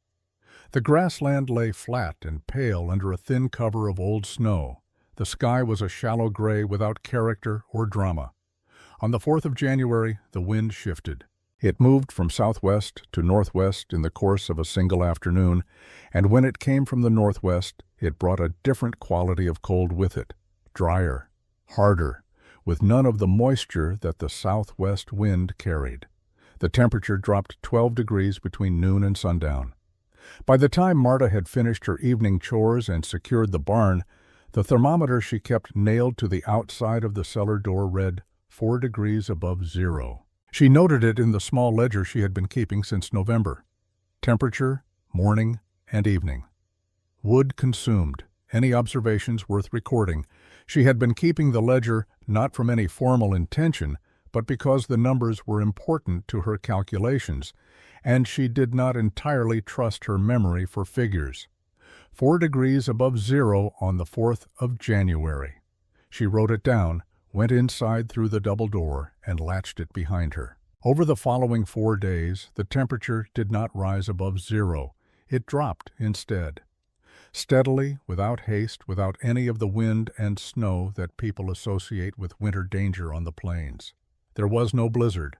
The grassland lay flat and pale under a thin cover of old snow. The sky was a shallow gray without character or drama. On the 4th of January, the wind shifted. It moved from southwest to northwest in the course of a single afternoon, and when it came from the northwest, it brought a different quality of cold with it, drier, harder, with none of the moisture that the southwest wind carried. The temperature dropped 12 degrees between noon and sundown. By the time Marta had finished her evening chores and secured the barn, the thermometer she kept nailed to the outside of the cellar door read 4 degrees above zero. She noted it in the small ledger she had been keeping since November. Temperature, morning, and evening. Wood consumed. Any observations worth recording. She had been keeping the ledger not from any formal intention, but because the numbers were important to her calculations, and she did not entirely trust her memory for figures. 4 degrees above zero on the 4th of January. She wrote it down, went inside through the double door, and latched it behind her. Over the following 4 days, the temperature did not rise above zero. It dropped instead. Steadily, without haste, without any of the wind and snow that people associate with winter danger on the plains. There was no blizzard.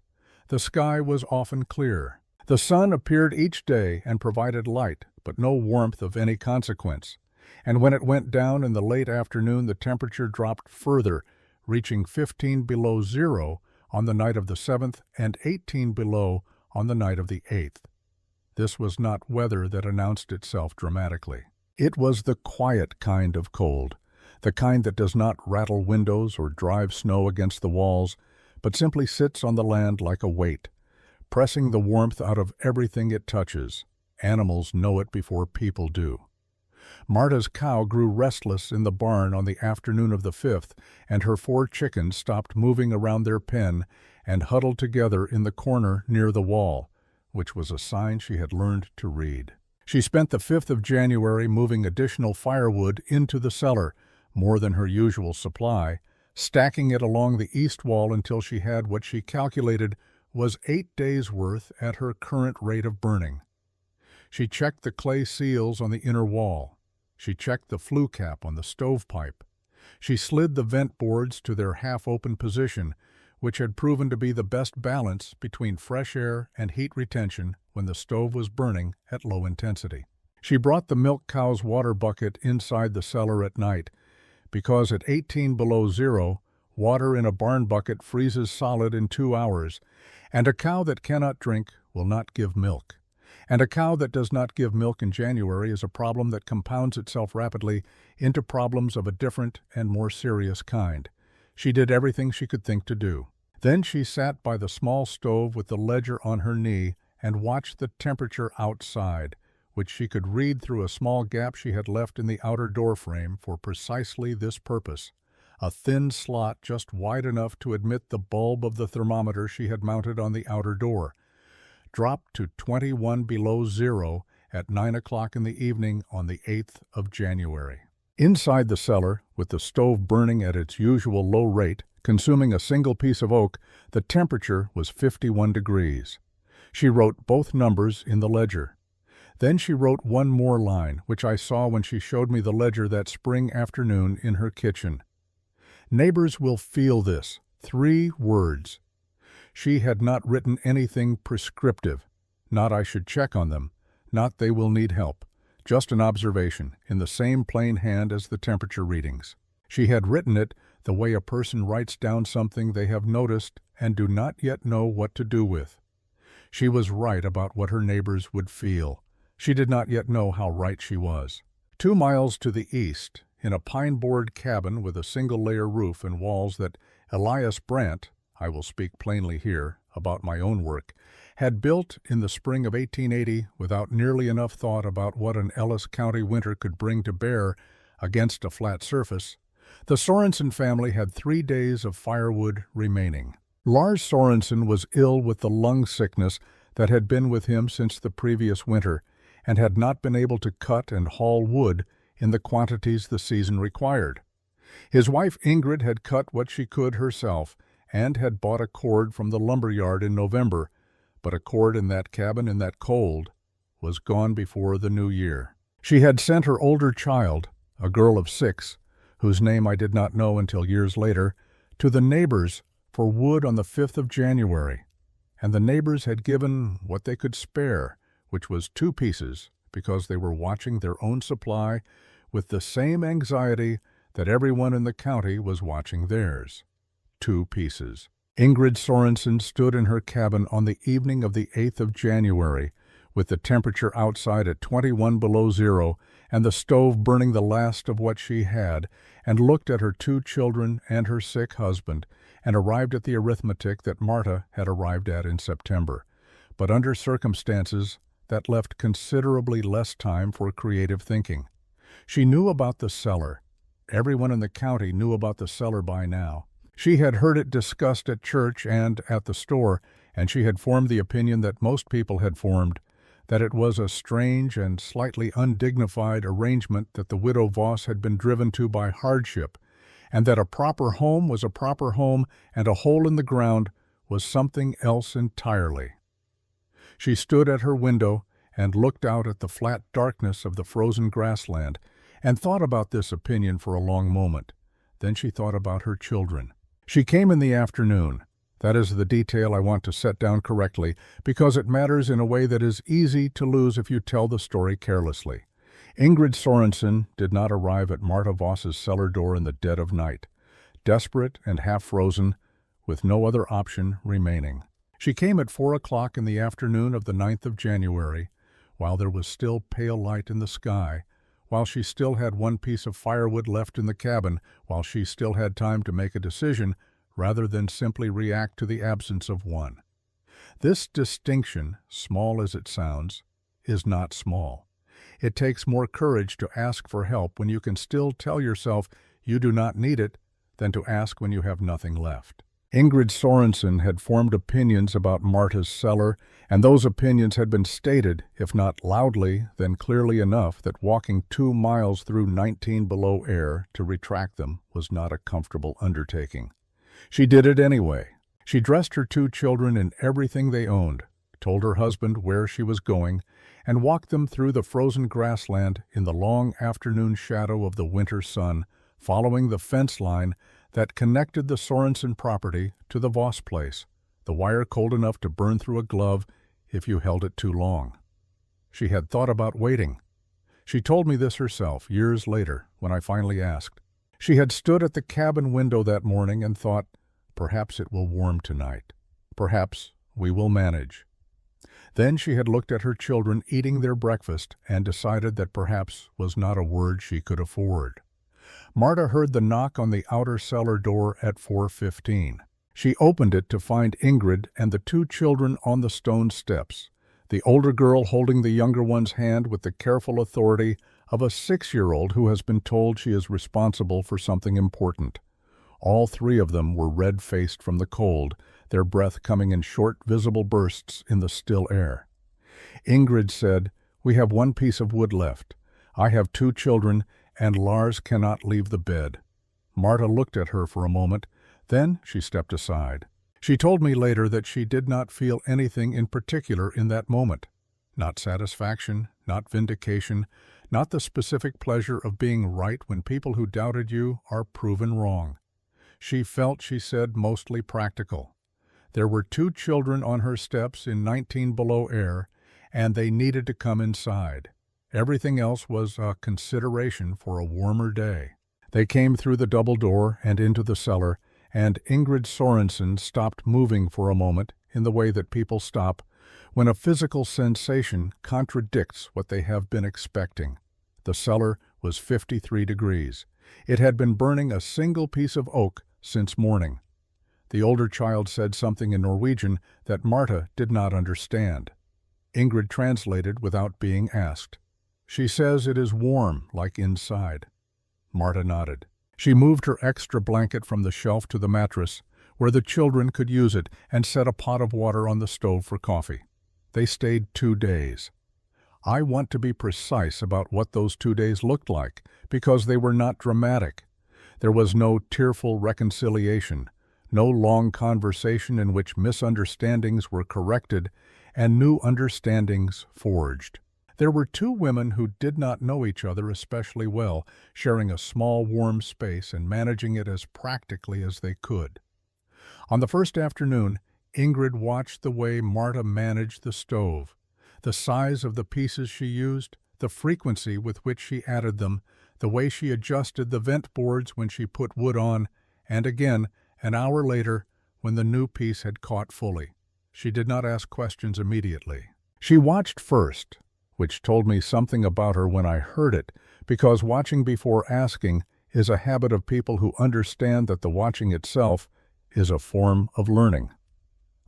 The sky was often clear. The sun appeared each day and provided light, but no warmth of any consequence. And when it went down in the late afternoon, the temperature dropped further, reaching 15 below zero on the night of the 7th and 18 below on the night of the 8th. This was not weather that announced itself dramatically. It was the quiet kind of cold, the kind that does not rattle windows or drive snow against the walls, but simply sits on the land like a weight, pressing the warmth out of everything it touches. Animals know it before people do. Marta's cow grew restless in the barn on the afternoon of the 5th, and her 4 chickens stopped moving around their pen and huddled together in the corner near the wall, which was a sign she had learned to read. She spent the 5th of January moving additional firewood into the cellar, more than her usual supply, stacking it along the east wall until she had what she calculated was 8 days' worth at her current rate of burning. She checked the clay seals on the inner wall. She checked the flue cap on the stovepipe. She slid the vent boards to their half-open position, which had proven to be the best balance between fresh air and heat retention when the stove was burning at low intensity. She brought the milk cow's water bucket inside the cellar at night, because at 18 below zero, water in a barn bucket freezes solid in 2 hours, and a cow that cannot drink will not give milk. And a cow that does not give milk in January is a problem that compounds itself rapidly into problems of a different and more serious kind. She did everything she could think to do. Then she sat by the small stove with the ledger on her knee and watched the temperature outside, which she could read through a small gap she had left in the outer door frame for precisely this purpose, a thin slot just wide enough to admit the bulb of the thermometer she had mounted on the outer door, dropped to 21 below zero at 9 o'clock in the evening on the 8th of January. Inside the cellar, with the stove burning at its usual low rate, consuming a single piece of oak, the temperature was 51 degrees. She wrote both numbers in the ledger. Then she wrote one more line, which I saw when she showed me the ledger that spring afternoon in her kitchen. Neighbors will feel this. 3 words. She had not written anything prescriptive. Not I should check on them. Not they will need help. Just an observation, in the same plain hand as the temperature readings. She had written it the way a person writes down something they have noticed and do not yet know what to do with. She was right about what her neighbors would feel. She did not yet know how right she was. 2 miles to the east, in a pine-board cabin with a single-layer roof and walls that Elias Brandt, I will speak plainly here about my own work, had built in the spring of 1880 without nearly enough thought about what an Ellis County winter could bring to bear against a flat surface, the Sorensen family had 3 days of firewood remaining. Lars Sorensen was ill with the lung sickness that had been with him since the previous winter, and had not been able to cut and haul wood in the quantities the season required. His wife Ingrid had cut what she could herself, and had bought a cord from the lumber yard in November, but a cord in that cabin in that cold was gone before the new year. She had sent her older child, a girl of 6, whose name I did not know until years later, to the neighbors for wood on the 5th of January, and the neighbors had given what they could spare, which was 2 pieces, because they were watching their own supply with the same anxiety that everyone in the county was watching theirs. 2 pieces. Ingrid Sorensen stood in her cabin on the evening of the 8th of January, with the temperature outside at 21 below zero and the stove burning the last of what she had, and looked at her 2 children and her sick husband, and arrived at the arithmetic that Marta had arrived at in September, but under circumstances that left considerably less time for creative thinking. She knew about the cellar. Everyone in the county knew about the cellar by now. She had heard it discussed at church and at the store, and she had formed the opinion that most people had formed, that it was a strange and slightly undignified arrangement that the widow Voss had been driven to by hardship, and that a proper home was a proper home and a hole in the ground was something else entirely. She stood at her window and looked out at the flat darkness of the frozen grassland, and thought about this opinion for a long moment. Then she thought about her children. She came in the afternoon. That is the detail I want to set down correctly, because it matters in a way that is easy to lose if you tell the story carelessly. Ingrid Sorensen did not arrive at Marta Voss's cellar door in the dead of night, desperate and half-frozen, with no other option remaining. She came at 4 o'clock in the afternoon of the 9th of January, while there was still pale light in the sky, while she still had 1 piece of firewood left in the cabin, while she still had time to make a decision rather than simply react to the absence of one. This distinction, small as it sounds, is not small. It takes more courage to ask for help when you can still tell yourself you do not need it than to ask when you have nothing left. Ingrid Sorensen had formed opinions about Marta's cellar, and those opinions had been stated, if not loudly, then clearly enough that walking 2 miles through 19 below air to retract them was not a comfortable undertaking. She did it anyway. She dressed her 2 children in everything they owned, told her husband where she was going, and walked them through the frozen grassland in the long afternoon shadow of the winter sun, following the fence line that connected the Sorensen property to the Voss place, the wire cold enough to burn through a glove if you held it too long. She had thought about waiting. She told me this herself years later when I finally asked. She had stood at the cabin window that morning and thought, perhaps it will warm tonight. Perhaps we will manage. Then she had looked at her children eating their breakfast and decided that perhaps was not a word she could afford. Marta heard the knock on the outer cellar door at 4:15. She opened it to find Ingrid and the 2 children on the stone steps, the older girl holding the younger one's hand with the careful authority of a 6-year-old who has been told she is responsible for something important. All 3 of them were red-faced from the cold, their breath coming in short, visible bursts in the still air. Ingrid said, "We have 1 piece of wood left. I have 2 children, and Lars cannot leave the bed." Marta looked at her for a moment, then she stepped aside. She told me later that she did not feel anything in particular in that moment. Not satisfaction, not vindication, not the specific pleasure of being right when people who doubted you are proven wrong. She felt, she said, mostly practical. There were 2 children on her steps in 19 below air, and they needed to come inside. Everything else was a consideration for a warmer day. They came through the double door and into the cellar, and Ingrid Sorensen stopped moving for a moment in the way that people stop when a physical sensation contradicts what they have been expecting. The cellar was 53 degrees. It had been burning a single piece of oak since morning. The older child said something in Norwegian that Marta did not understand. Ingrid translated without being asked. "She says it is warm, like inside." Marta nodded. She moved her extra blanket from the shelf to the mattress, where the children could use it, and set a pot of water on the stove for coffee. They stayed 2 days. I want to be precise about what those 2 days looked like, because they were not dramatic. There was no tearful reconciliation, no long conversation in which misunderstandings were corrected and new understandings forged. There were 2 women who did not know each other especially well, sharing a small warm space and managing it as practically as they could. On the first afternoon, Ingrid watched the way Marta managed the stove, the size of the pieces she used, the frequency with which she added them, the way she adjusted the vent boards when she put wood on, and again, an hour later, when the new piece had caught fully. She did not ask questions immediately. She watched first, which told me something about her when I heard it, because watching before asking is a habit of people who understand that the watching itself is a form of learning.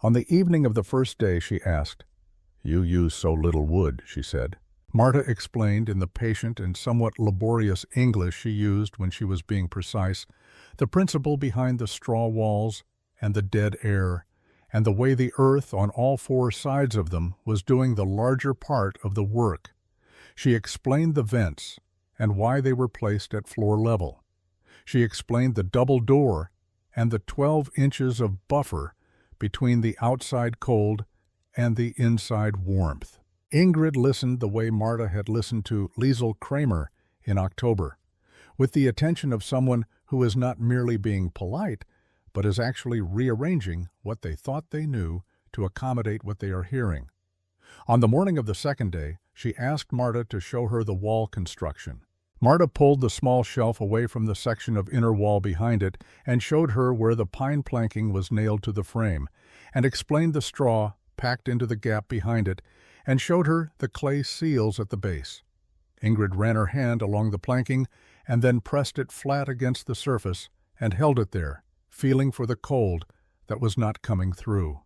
On the evening of the first day, she asked, "You use so little wood," she said. Marta explained in the patient and somewhat laborious English she used when she was being precise, the principle behind the straw walls and the dead air, and the way the earth on all 4 sides of them was doing the larger part of the work. She explained the vents and why they were placed at floor level. She explained the double door and the 12 inches of buffer between the outside cold and the inside warmth. Ingrid listened the way Marta had listened to Liesl Kramer in October, with the attention of someone who is not merely being polite, but is actually rearranging what they thought they knew to accommodate what they are hearing. On the morning of the second day, she asked Marta to show her the wall construction. Marta pulled the small shelf away from the section of inner wall behind it and showed her where the pine planking was nailed to the frame, and explained the straw packed into the gap behind it, and showed her the clay seals at the base. Ingrid ran her hand along the planking and then pressed it flat against the surface and held it there, feeling for the cold that was not coming through.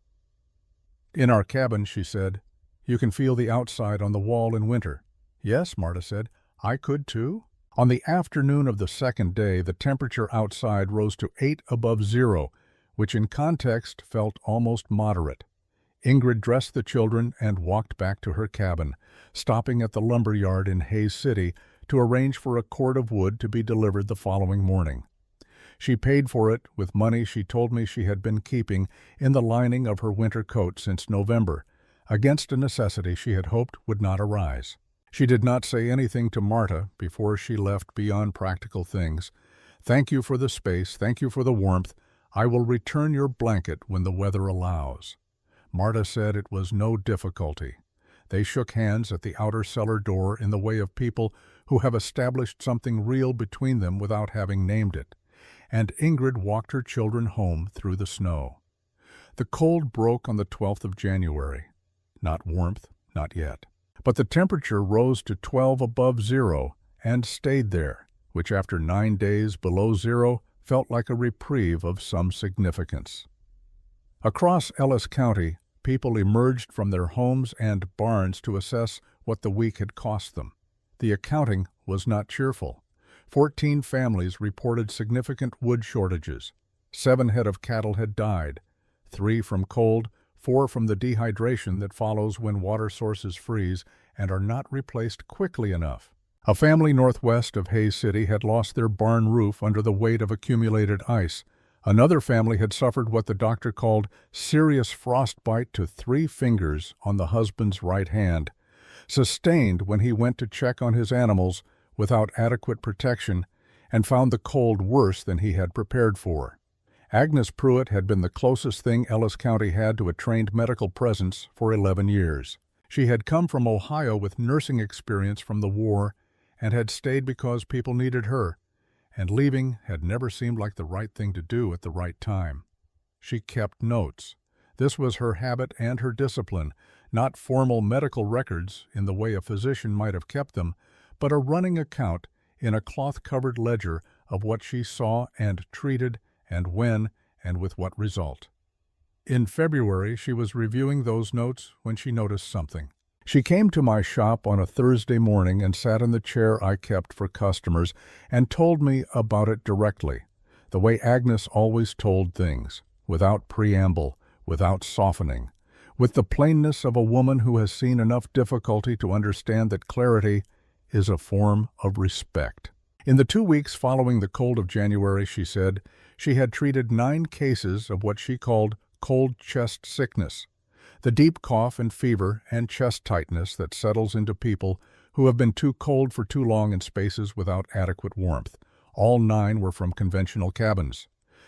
"In our cabin," she said, "you can feel the outside on the wall in winter." "Yes," Marta said, "I could too." On the afternoon of the second day, the temperature outside rose to 8 above zero, which in context felt almost moderate. Ingrid dressed the children and walked back to her cabin, stopping at the lumber yard in Hayes City to arrange for a cord of wood to be delivered the following morning. She paid for it with money she told me she had been keeping in the lining of her winter coat since November, against a necessity she had hoped would not arise. She did not say anything to Marta before she left beyond practical things. "Thank you for the space, thank you for the warmth. I will return your blanket when the weather allows." Marta said it was no difficulty. They shook hands at the outer cellar door in the way of people who have established something real between them without having named it, and Ingrid walked her children home through the snow. The cold broke on the 12th of January. Not warmth, not yet. But the temperature rose to 12 above zero and stayed there, which after 9 days below zero felt like a reprieve of some significance. Across Ellis County, people emerged from their homes and barns to assess what the week had cost them. The accounting was not cheerful. 14 families reported significant wood shortages. 7 head of cattle had died, 3 from cold, 4 from the dehydration that follows when water sources freeze and are not replaced quickly enough. A family northwest of Hayes City had lost their barn roof under the weight of accumulated ice. Another family had suffered what the doctor called serious frostbite to 3 fingers on the husband's right hand, sustained when he went to check on his animals without adequate protection and found the cold worse than he had prepared for. Agnes Pruitt had been the closest thing Ellis County had to a trained medical presence for 11 years. She had come from Ohio with nursing experience from the war and had stayed because people needed her, and leaving had never seemed like the right thing to do at the right time. She kept notes. This was her habit and her discipline, not formal medical records in the way a physician might have kept them, but a running account in a cloth-covered ledger of what she saw and treated and when and with what result. In February, she was reviewing those notes when she noticed something. She came to my shop on a Thursday morning and sat in the chair I kept for customers and told me about it directly, the way Agnes always told things, without preamble, without softening, with the plainness of a woman who has seen enough difficulty to understand that clarity is a form of respect. In the 2 weeks following the cold of January, she said, she had treated 9 cases of what she called cold chest sickness, the deep cough and fever and chest tightness that settles into people who have been too cold for too long in spaces without adequate warmth. All 9 were from conventional cabins.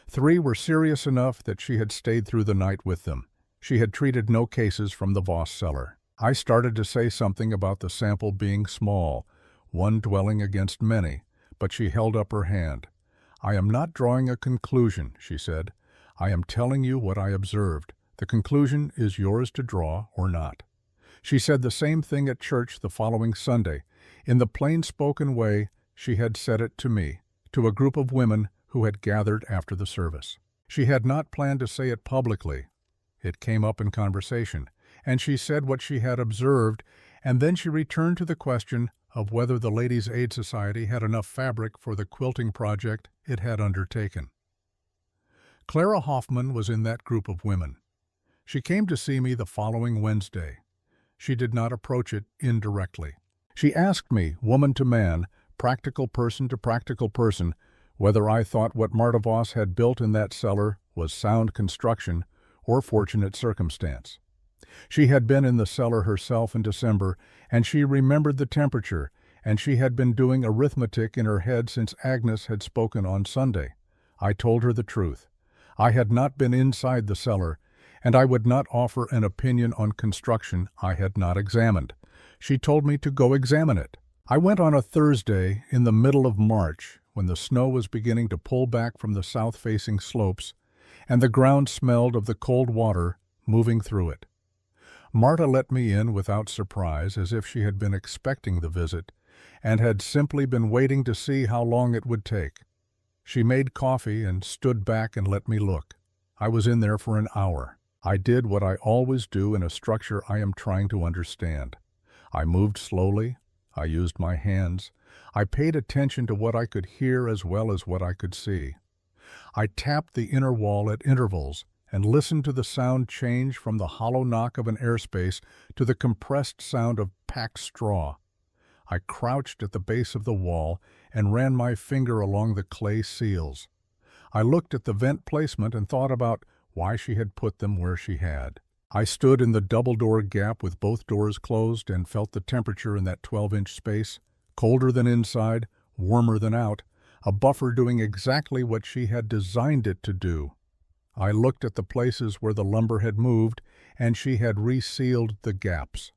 3 were serious enough that she had stayed through the night with them. She had treated no cases from the Voss cellar. I started to say something about the sample being small, one dwelling against many, but she held up her hand. "I am not drawing a conclusion," she said. "I am telling you what I observed. The conclusion is yours to draw or not." She said the same thing at church the following Sunday, in the plain-spoken way she had said it to me, to a group of women who had gathered after the service. She had not planned to say it publicly. It came up in conversation, and she said what she had observed, and then she returned to the question of whether the Ladies' Aid Society had enough fabric for the quilting project it had undertaken. Clara Hoffman was in that group of women. She came to see me the following Wednesday. She did not approach it indirectly. She asked me, woman to man, practical person to practical person, whether I thought what Marta Voss had built in that cellar was sound construction or fortunate circumstance. She had been in the cellar herself in December, and she remembered the temperature, and she had been doing arithmetic in her head since Agnes had spoken on Sunday. I told her the truth. I had not been inside the cellar, and I would not offer an opinion on construction I had not examined. She told me to go examine it. I went on a Thursday in the middle of March, when the snow was beginning to pull back from the south-facing slopes, and the ground smelled of the cold water moving through it. Marta let me in without surprise, as if she had been expecting the visit, and had simply been waiting to see how long it would take. She made coffee and stood back and let me look. I was in there for an hour. I did what I always do in a structure I am trying to understand. I moved slowly. I used my hands. I paid attention to what I could hear as well as what I could see. I tapped the inner wall at intervals and listened to the sound change from the hollow knock of an airspace to the compressed sound of packed straw. I crouched at the base of the wall and ran my finger along the clay seals. I looked at the vent placement and thought about why she had put them where she had. I stood in the double-door gap with both doors closed and felt the temperature in that 12-inch space, colder than inside, warmer than out, a buffer doing exactly what she had designed it to do. I looked at the places where the lumber had moved, and she had resealed the gaps.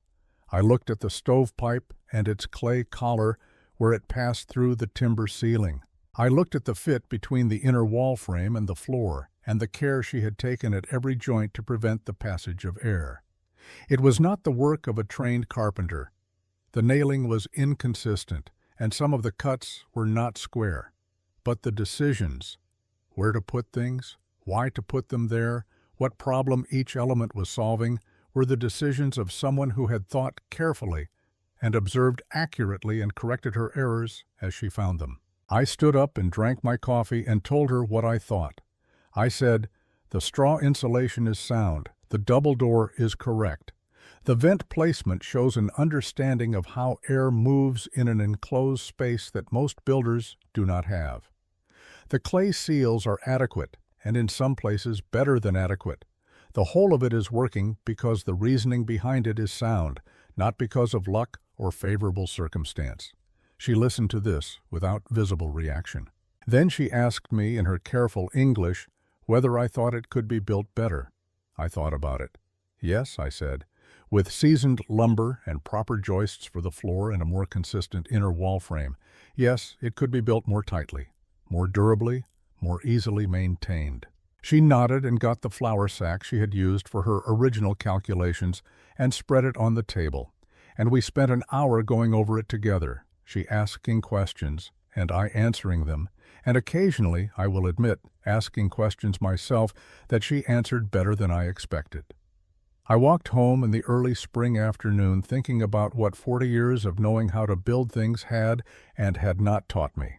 I looked at the stovepipe and its clay collar where it passed through the timber ceiling. I looked at the fit between the inner wall frame and the floor, and the care she had taken at every joint to prevent the passage of air. It was not the work of a trained carpenter. The nailing was inconsistent, and some of the cuts were not square. But the decisions, where to put things, why to put them there, what problem each element was solving, were the decisions of someone who had thought carefully and observed accurately and corrected her errors as she found them. I stood up and drank my coffee and told her what I thought. I said, "The straw insulation is sound. The double door is correct. The vent placement shows an understanding of how air moves in an enclosed space that most builders do not have. The clay seals are adequate, and in some places better than adequate. The whole of it is working because the reasoning behind it is sound, not because of luck or favorable circumstance." She listened to this without visible reaction. Then she asked me in her careful English whether I thought it could be built better. I thought about it. "Yes," I said. "With seasoned lumber and proper joists for the floor and a more consistent inner wall frame, yes, it could be built more tightly, more durably, more easily maintained." She nodded and got the flour sack she had used for her original calculations and spread it on the table, and we spent an hour going over it together, she asking questions and I answering them, and occasionally, I will admit, asking questions myself that she answered better than I expected. I walked home in the early spring afternoon thinking about what 40 years of knowing how to build things had and had not taught me.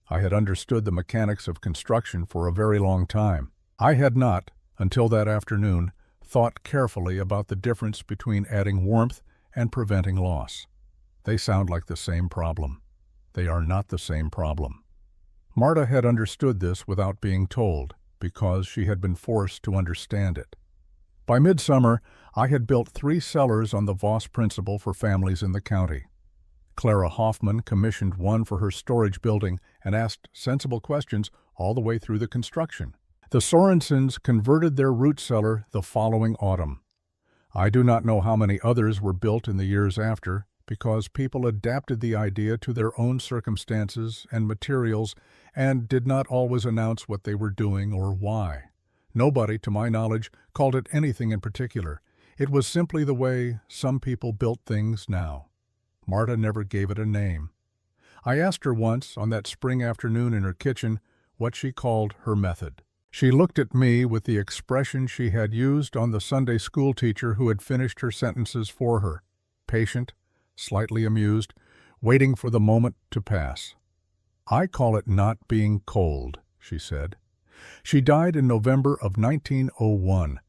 I had understood the mechanics of construction for a very long time. I had not, until that afternoon, thought carefully about the difference between adding warmth and preventing loss. They sound like the same problem. They are not the same problem. Marta had understood this without being told, because she had been forced to understand it. By midsummer, I had built 3 cellars on the Voss principle for families in the county. Clara Hoffman commissioned one for her storage building and asked sensible questions all the way through the construction. The Sorensens converted their root cellar the following autumn. I do not know how many others were built in the years after, because people adapted the idea to their own circumstances and materials and did not always announce what they were doing or why. Nobody, to my knowledge, called it anything in particular. It was simply the way some people built things now. Marta never gave it a name. I asked her once, on that spring afternoon in her kitchen, what she called her method. She looked at me with the expression she had used on the Sunday school teacher who had finished her sentences for her, patient, slightly amused, waiting for the moment to pass. "I call it not being cold," she said. She died in November of 1901.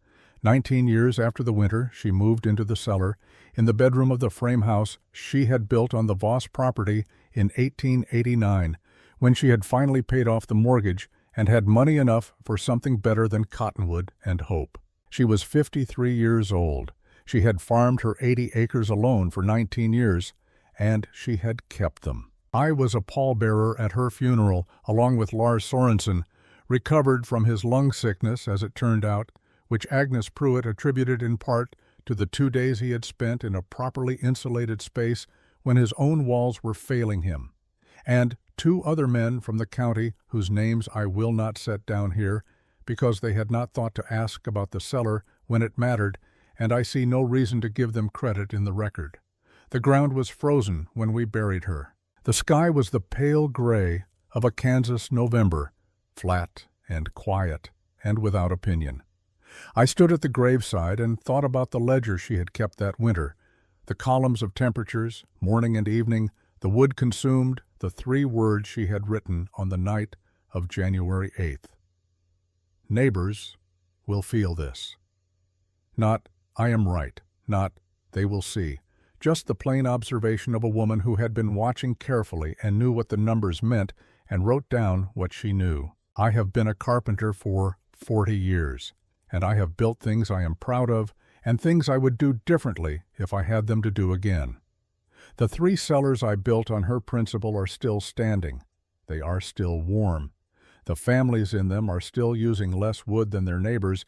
19 years after the winter, she moved into the cellar, in the bedroom of the frame house she had built on the Voss property in 1889, when she had finally paid off the mortgage and had money enough for something better than cottonwood and hope. She was 53 years old. She had farmed her 80 acres alone for 19 years, and she had kept them. I was a pallbearer at her funeral, along with Lars Sorensen, recovered from his lung sickness, as it turned out, which Agnes Pruitt attributed in part to the 2 days he had spent in a properly insulated space when his own walls were failing him, and 2 other men from the county whose names I will not set down here, because they had not thought to ask about the cellar when it mattered, and I see no reason to give them credit in the record. The ground was frozen when we buried her. The sky was the pale gray of a Kansas November, flat and quiet and without opinion. I stood at the graveside and thought about the ledger she had kept that winter, the columns of temperatures, morning and evening, the wood consumed, the 3 words she had written on the night of January 8th. Neighbors will feel this. Not, I am right, not, they will see. Just the plain observation of a woman who had been watching carefully and knew what the numbers meant and wrote down what she knew. I have been a carpenter for 40 years, and I have built things I am proud of and things I would do differently if I had them to do again. The 3 cellars I built on her principle are still standing. They are still warm. The families in them are still using less wood than their neighbors,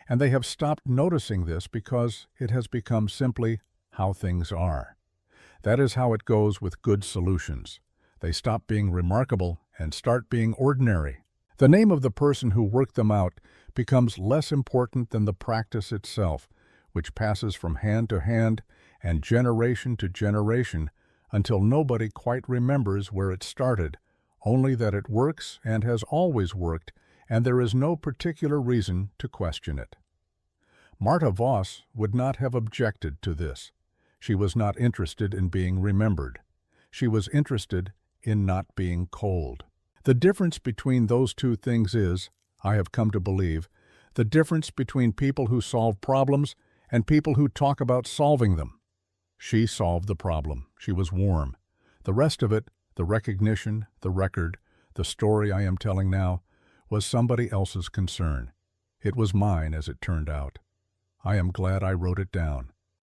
and they have stopped noticing this because it has become simply how things are. That is how it goes with good solutions. They stop being remarkable and start being ordinary. The name of the person who worked them out becomes less important than the practice itself, which passes from hand to hand and generation to generation until nobody quite remembers where it started, only that it works and has always worked, and there is no particular reason to question it. Martha Voss would not have objected to this. She was not interested in being remembered. She was interested in not being cold. The difference between those two things is, I have come to believe, the difference between people who solve problems and people who talk about solving them. She solved the problem. She was warm. The rest of it, the recognition, the record, the story I am telling now, was somebody else's concern. It was mine, as it turned out. I am glad I wrote it down.